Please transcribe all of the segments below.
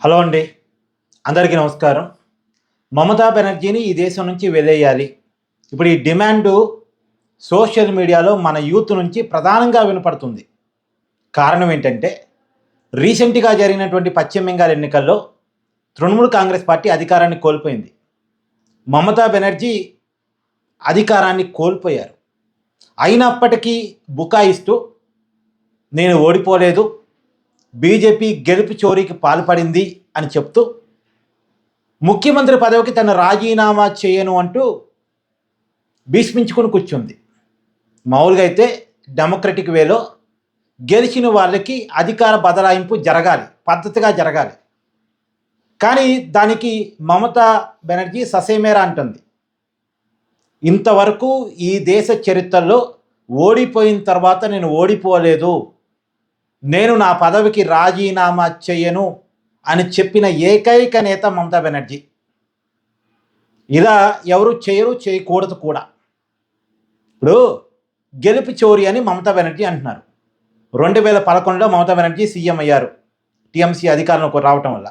Hello అండి, అందరికీ నమస్కారం. మమతా బెనర్జీని ఈ దేశం నుంచి వెలేయాలి. ఇప్పుడు ఈ డిమాండు సోషల్ మీడియాలో మన యూత్ నుంచి ప్రధానంగా వినపడుతుంది. కారణం ఏంటంటే, రీసెంట్గా జరిగినటువంటి పశ్చిమ బెంగాల్ ఎన్నికల్లో తృణమూల్ కాంగ్రెస్ పార్టీ అధికారాన్ని కోల్పోయింది. మమతా బెనర్జీ అధికారాన్ని కోల్పోయారు. అయినప్పటికీ బుకాయిస్తూ నేను ఓడిపోలేదు, బీజేపీ గెలుపు చోరీకి పాల్పడింది అని చెప్తూ ముఖ్యమంత్రి పదవికి తను రాజీనామా చేయను అంటూ భీష్మించుకుని కూర్చుంది. మామూలుగా అయితే డెమోక్రటిక్ వేలో గెలిచిన వాళ్ళకి అధికార బదలాయింపు జరగాలి, పద్ధతిగా జరగాలి. కానీ దానికి మమతా బెనర్జీ ససేమేరా అంటుంది. ఇంతవరకు ఈ దేశ చరిత్రలో ఓడిపోయిన తర్వాత నేను ఓడిపోలేదు, నేను నా పదవికి రాజీనామా చేయను అని చెప్పిన ఏకైక నేత మమతా బెనర్జీ. ఇలా ఎవరు చేయరు, చేయకూడదు కూడా. ఇప్పుడు గెలుపు చోరీ అని మమతా బెనర్జీ అంటున్నారు. 2011లో మమతా బెనర్జీ సీఎం అయ్యారు, టీఎంసీ అధికారంలోకి రావటం వల్ల.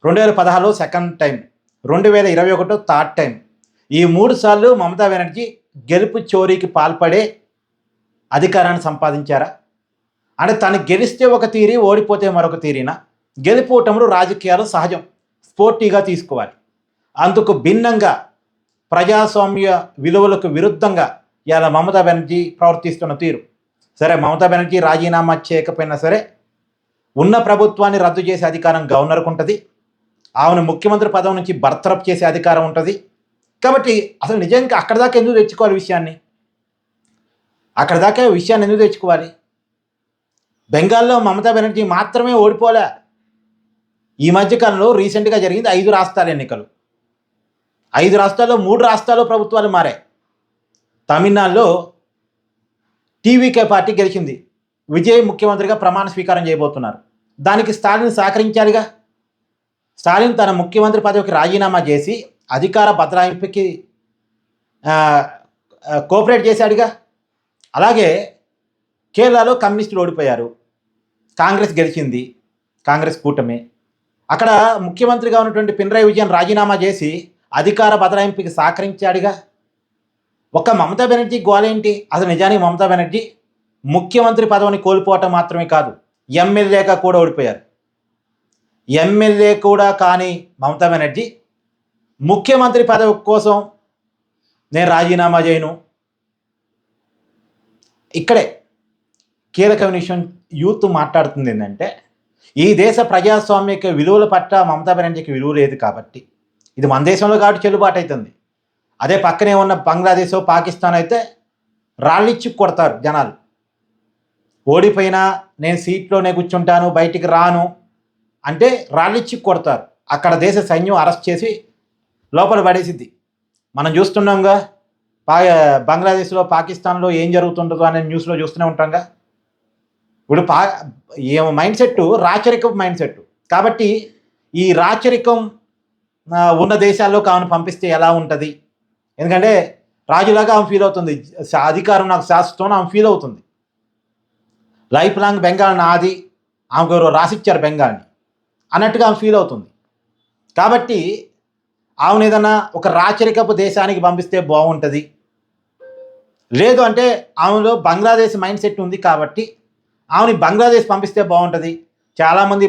2016లో సెకండ్ టైం, 2021 థర్డ్ టైం. ఈ 3 సార్లు మమతా బెనర్జీ గెలుపు చోరీకి పాల్పడే అధికారాన్ని సంపాదించారా? అంటే తను గెలిస్తే ఒక తీరి, ఓడిపోతే మరొక తీరినా? గెలుపోవటంలో రాజకీయాలు సహజం, స్పోర్టీగా తీసుకోవాలి. అందుకు భిన్నంగా ప్రజాస్వామ్య విలువలకు విరుద్ధంగా ఇలా మమతా బెనర్జీ ప్రవర్తిస్తున్న తీరు. సరే, మమతా బెనర్జీ రాజీనామా చేయకపోయినా సరే ఉన్న ప్రభుత్వాన్ని రద్దు చేసే అధికారం గవర్నర్కు ఉంటుంది. ఆమెను ముఖ్యమంత్రి పదవి నుంచి బర్తరఫ్ చేసే అధికారం ఉంటుంది. కాబట్టి అసలు నిజంగా అక్కడి దాకా ఎందుకు తెచ్చుకోవాలి విషయాన్ని? అక్కడి దాకా విషయాన్ని ఎందుకు తెచ్చుకోవాలి? బెంగాల్లో మమతా బెనర్జీ మాత్రమే ఓడిపోలే. ఈ మధ్యకాలంలో రీసెంట్గా జరిగింది 5 రాష్ట్రాల ఎన్నికలు. 5 రాష్ట్రాల్లో 3 రాష్ట్రాల్లో ప్రభుత్వాలు మారాయి. తమిళనాడులో టీవీకే పార్టీ గెలిచింది. విజయ్ ముఖ్యమంత్రిగా ప్రమాణ స్వీకారం చేయబోతున్నారు. దానికి స్టాలిన్ సహకరించాలిగా. స్టాలిన్ తన ముఖ్యమంత్రి పదవికి రాజీనామా చేసి అధికార బదలాయింపుకి కోఆపరేట్ చేశాడుగా. అలాగే కేరళలో కమ్యూనిస్టులు ఓడిపోయారు, కాంగ్రెస్ గెలిచింది, కాంగ్రెస్ కూటమి. అక్కడ ముఖ్యమంత్రిగా ఉన్నటువంటి పినరయి విజయన్ రాజీనామా చేసి అధికార బదలాయింపుకి సహకరించాడుగా. ఒక్క మమతా బెనర్జీ గోలేంటి? అసలు నిజానికి మమతా బెనర్జీ ముఖ్యమంత్రి పదవిని కోల్పోవటం మాత్రమే కాదు, ఎమ్మెల్యేగా కూడా ఓడిపోయారు. ఎమ్మెల్యే కూడా కానీ మమతా బెనర్జీ ముఖ్యమంత్రి పదవి కోసం నేను రాజీనామా చేయను. ఇక్కడే కీలకమైన విషయం యూత్ మాట్లాడుతుంది ఏంటంటే, ఈ దేశ ప్రజాస్వామ్యక విలువల పట్ల మమతా బెనర్జీకి విలువ లేదు కాబట్టి, ఇది మన దేశంలో కాబట్టి చెల్లుబాటు అవుతుంది. అదే పక్కనే ఉన్న బంగ్లాదేశ్, పాకిస్తాన్ అయితే రాళ్ళిచ్చి కొడతారు జనాలు. ఓడిపోయినా నేను సీట్లోనే కూర్చుంటాను, బయటికి రాను అంటే రాళ్ళిచ్చి కొడతారు. అక్కడ దేశ సైన్యం అరెస్ట్ చేసి లోపల పడేసిద్ది. మనం చూస్తున్నాంగా, బంగ్లాదేశ్లో, పాకిస్తాన్లో ఏం జరుగుతుంటుందో అనే న్యూస్లో చూస్తూనే ఉంటాంగా. ఇప్పుడు మైండ్ సెట్ రాచరికం మైండ్ సెట్ కాబట్టి, ఈ రాచరికం ఉన్న దేశాల్లో ఆమెను పంపిస్తే ఎలా ఉంటుంది? ఎందుకంటే రాజులాగా ఆమె ఫీల్ అవుతుంది, అధికారం నాకు శాశ్వతం ఆమె ఫీల్ అవుతుంది. లైఫ్ లాంగ్ బెంగాల్ నాది, ఆమెకు ఎవరో రాసిచ్చారు బెంగాల్ని అన్నట్టుగా ఆమె ఫీల్ అవుతుంది. కాబట్టి ఆమెను ఏదన్నా ఒక రాచరికపు దేశానికి పంపిస్తే బాగుంటుంది. లేదు అంటే ఆమెలో బంగ్లాదేశ్ మైండ్ సెట్ ఉంది కాబట్టి ఆమెని బంగ్లాదేశ్ పంపిస్తే బాగుంటుంది. చాలామంది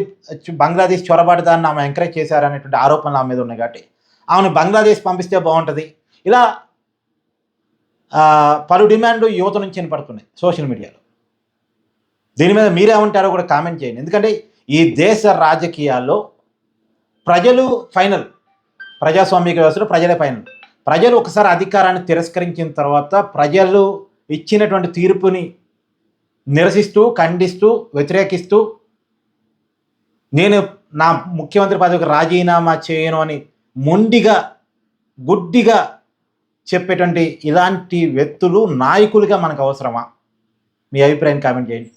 బంగ్లాదేశ్ చొరబాటుదారిని ఆమె ఎంకరేజ్ చేశారనేటువంటి ఆరోపణలు ఆమె మీద ఉన్నాయి కాబట్టి ఆమెను బంగ్లాదేశ్ పంపిస్తే బాగుంటుంది. ఇలా పలు డిమాండ్లు యువత నుంచి వినపడుతున్నాయి సోషల్ మీడియాలో. దీని మీద మీరేమంటారో కూడా కామెంట్ చేయండి. ఎందుకంటే ఈ దేశ రాజకీయాల్లో ప్రజలు ఫైనల్, ప్రజాస్వామిక వ్యవస్థలో ప్రజలే ఫైనల్. ప్రజలు ఒకసారి అధికారాన్ని తిరస్కరించిన తర్వాత ప్రజలు ఇచ్చినటువంటి తీర్పుని నిరసిస్తూ, ఖండిస్తూ, వ్యతిరేకిస్తూ నేను నా ముఖ్యమంత్రి పదవికి రాజీనామా చేయను అని మొండిగా, గుడ్డిగా చెప్పేటువంటి ఇలాంటి వ్యక్తులు నాయకులుగా మనకు అవసరమా? మీ అభిప్రాయం కామెంట్ చేయండి.